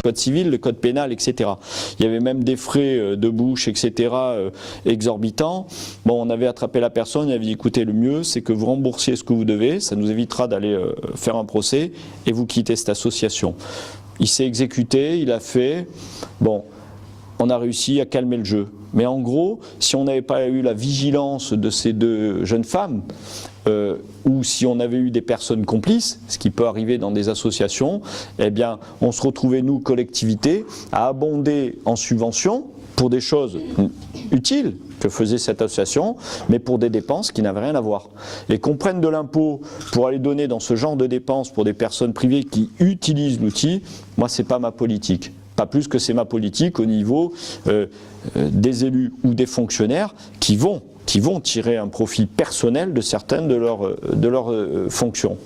code civil, le code pénal, etc. Il y avait même des frais de bouche, etc. Exorbitants. Bon, on avait attrapé la personne, on avait dit écoutez, le mieux c'est que vous remboursiez ce que vous devez, ça nous évitera d'aller faire un procès et vous quittez cette association. Il s'est exécuté, il a fait, bon, on a réussi à calmer le jeu. Mais en gros, si on n'avait pas eu la vigilance de ces deux jeunes femmes, ou si on avait eu des personnes complices, ce qui peut arriver dans des associations, eh bien, on se retrouvait, nous, collectivités, à abonder en subventions pour des choses utiles que faisait cette association, mais pour des dépenses qui n'avaient rien à voir. Et qu'on prenne de l'impôt pour aller donner dans ce genre de dépenses pour des personnes privées qui utilisent l'outil, moi, c'est pas ma politique. Pas plus que c'est ma politique au niveau des élus ou des fonctionnaires qui vont tirer un profit personnel de certaines de leurs fonctions.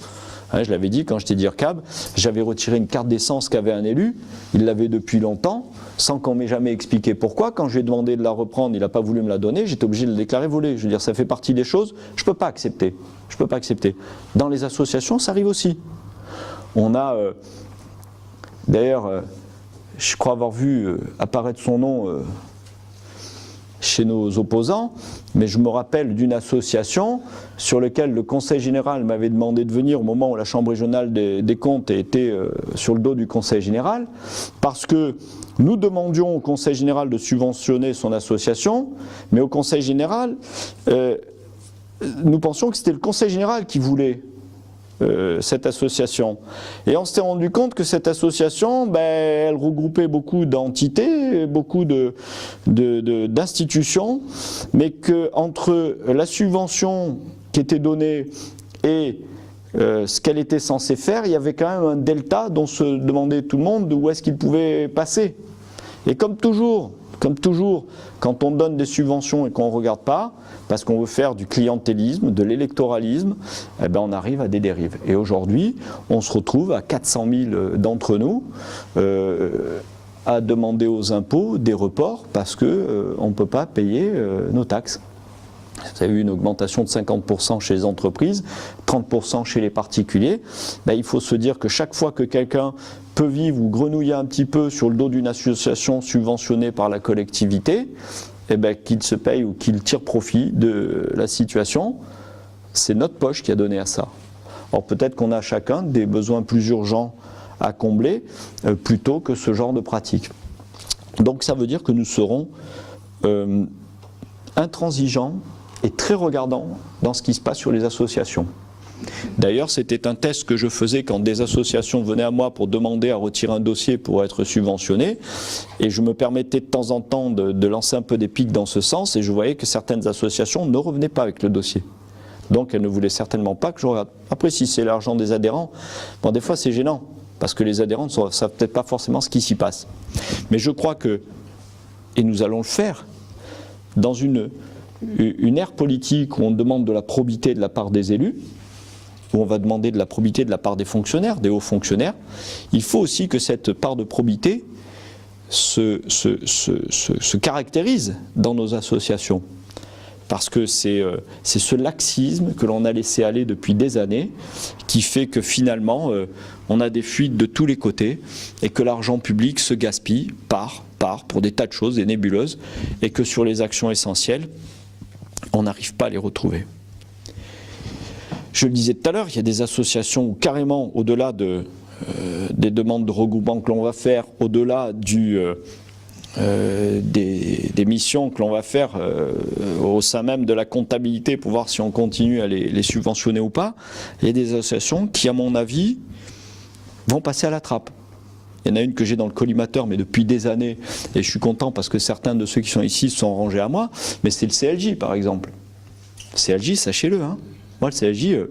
Hein, je l'avais dit quand j'étais DIRCAB, j'avais retiré une carte d'essence qu'avait un élu, il l'avait depuis longtemps, sans qu'on m'ait jamais expliqué pourquoi. Quand je lui ai demandé de la reprendre, il n'a pas voulu me la donner, j'étais obligé de le déclarer volé. Je veux dire, ça fait partie des choses, je ne peux pas accepter. Je peux pas accepter. Dans les associations, ça arrive aussi. On a, d'ailleurs, je crois avoir vu apparaître son nom chez nos opposants, mais je me rappelle d'une association sur laquelle le Conseil général m'avait demandé de venir au moment où la Chambre régionale des comptes était sur le dos du Conseil général, parce que nous demandions au Conseil général de subventionner son association, mais au Conseil général, nous pensions que c'était le Conseil général qui voulait cette association. Et on s'est rendu compte que cette association, elle regroupait beaucoup d'entités, beaucoup d'institutions, mais qu'entre la subvention qui était donnée et ce qu'elle était censée faire, il y avait quand même un delta dont se demandait tout le monde où est-ce qu'il pouvait passer. Et comme toujours, quand on donne des subventions et qu'on ne regarde pas, parce qu'on veut faire du clientélisme, de l'électoralisme, eh ben on arrive à des dérives. Et aujourd'hui, on se retrouve à 400 000 d'entre nous à demander aux impôts des reports parce qu'on ne peut pas payer nos taxes. Vous avez eu une augmentation de 50% chez les entreprises, 30% chez les particuliers. Ben, il faut se dire que chaque fois que quelqu'un peut vivre ou grenouiller un petit peu sur le dos d'une association subventionnée par la collectivité, eh ben, qu'il se paye ou qu'il tire profit de la situation, c'est notre poche qui a donné à ça. Alors peut-être qu'on a chacun des besoins plus urgents à combler plutôt que ce genre de pratique. Donc ça veut dire que nous serons intransigeants et très regardants dans ce qui se passe sur les associations. D'ailleurs, c'était un test que je faisais quand des associations venaient à moi pour demander à retirer un dossier pour être subventionné, et je me permettais de temps en temps de lancer un peu des pics dans ce sens, et je voyais que certaines associations ne revenaient pas avec le dossier. Donc elles ne voulaient certainement pas que je regarde. Après, si c'est l'argent des adhérents, bon, des fois c'est gênant, parce que les adhérents ne savent peut-être pas forcément ce qui s'y passe. Mais je crois que, et nous allons le faire, dans une ère politique où on demande de la probité de la part des élus, où on va demander de la probité de la part des fonctionnaires, des hauts fonctionnaires, il faut aussi que cette part de probité se caractérise dans nos associations. Parce que c'est ce laxisme que l'on a laissé aller depuis des années qui fait que finalement on a des fuites de tous les côtés et que l'argent public se gaspille, part pour des tas de choses, des nébuleuses, et que sur les actions essentielles, on n'arrive pas à les retrouver. Je le disais tout à l'heure, il y a des associations où carrément, au-delà des demandes de regroupement que l'on va faire, au-delà des missions que l'on va faire au sein même de la comptabilité pour voir si on continue à les subventionner ou pas, il y a des associations qui, à mon avis, vont passer à la trappe. Il y en a une que j'ai dans le collimateur, mais depuis des années, et je suis content parce que certains de ceux qui sont ici sont rangés à moi, mais c'est le CLJ par exemple. Le CLJ, sachez-le, hein. Moi, le CLJ,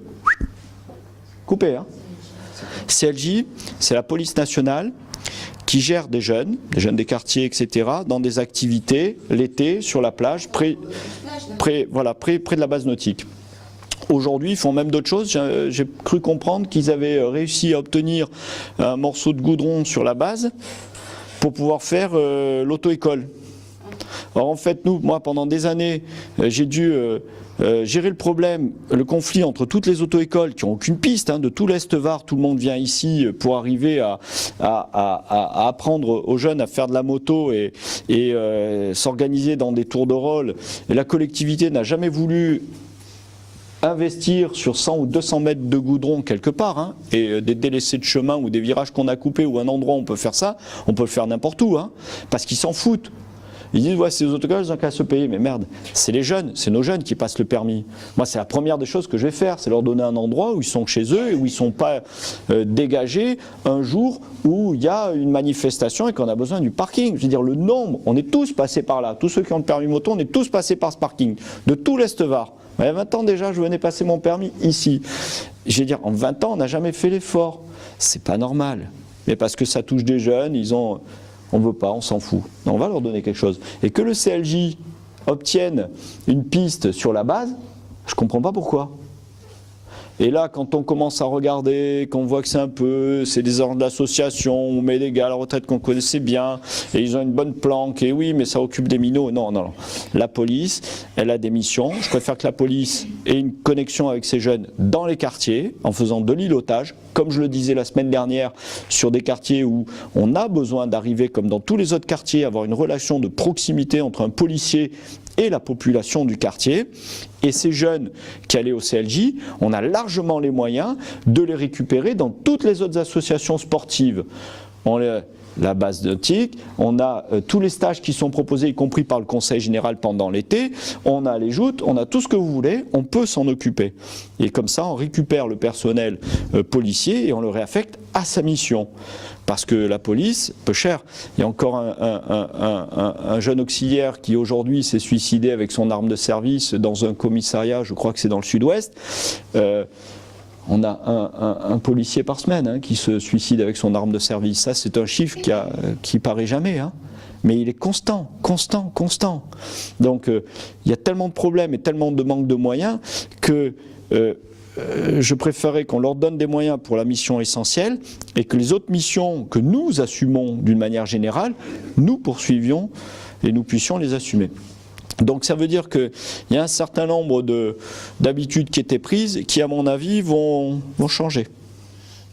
coupé. Hein. CLJ, c'est la police nationale qui gère des jeunes des quartiers, etc., dans des activités, l'été, sur la plage, près de la base nautique. Aujourd'hui, ils font même d'autres choses. J'ai cru comprendre qu'ils avaient réussi à obtenir un morceau de goudron sur la base pour pouvoir faire l'auto-école. Alors en fait, moi pendant des années, j'ai dû gérer le problème, le conflit entre toutes les auto-écoles qui n'ont aucune piste, de tout l'Est Var, tout le monde vient ici pour arriver à apprendre aux jeunes à faire de la moto et s'organiser dans des tours de rôle. Et la collectivité n'a jamais voulu investir sur 100 ou 200 mètres de goudron quelque part, et des délaissés de chemin ou des virages qu'on a coupés ou un endroit où on peut faire ça, on peut le faire n'importe où, parce qu'ils s'en foutent. Ils disent, ouais, c'est les autocollants, ils ont qu'à se payer. Mais merde, c'est les jeunes, c'est nos jeunes qui passent le permis. Moi, c'est la première des choses que je vais faire, c'est leur donner un endroit où ils sont chez eux et où ils ne sont pas dégagés un jour où il y a une manifestation et qu'on a besoin du parking. Je veux dire, le nombre, on est tous passés par là. Tous ceux qui ont le permis moto, on est tous passés par ce parking, de tout l'Est Var. Il y a 20 ans déjà, je venais passer mon permis ici. Je veux dire, en 20 ans, on n'a jamais fait l'effort. C'est pas normal. Mais parce que ça touche des jeunes, on ne veut pas, on s'en fout. On va leur donner quelque chose. Et que le CLJ obtienne une piste sur la base, je ne comprends pas pourquoi. Et là, quand on commence à regarder, qu'on voit que c'est des ordres d'association, on met des gars à la retraite qu'on connaissait bien, et ils ont une bonne planque, et oui, mais ça occupe des minots. Non. La police, elle a des missions. Je préfère que la police ait une connexion avec ces jeunes dans les quartiers, en faisant de l'îlotage, comme je le disais la semaine dernière, sur des quartiers où on a besoin d'arriver, comme dans tous les autres quartiers, avoir une relation de proximité entre un policier et la population du quartier. Et ces jeunes qui allaient au CLJ, on a largement les moyens de les récupérer dans toutes les autres associations sportives. La base nautique, on a tous les stages qui sont proposés, y compris par le Conseil général pendant l'été, on a les joutes, on a tout ce que vous voulez, on peut s'en occuper. Et comme ça, on récupère le personnel policier et on le réaffecte à sa mission. Parce que la police, peu cher, il y a encore un jeune auxiliaire qui aujourd'hui s'est suicidé avec son arme de service dans un commissariat, je crois que c'est dans le sud-ouest. On a un policier par semaine qui se suicide avec son arme de service. Ça, c'est un chiffre qui paraît jamais. Mais il est constant. Donc, il y a tellement de problèmes et tellement de manque de moyens que je préférais qu'on leur donne des moyens pour la mission essentielle et que les autres missions que nous assumons d'une manière générale, nous poursuivions et nous puissions les assumer. Donc ça veut dire qu'il y a un certain nombre d'habitudes qui étaient prises qui, à mon avis, vont changer.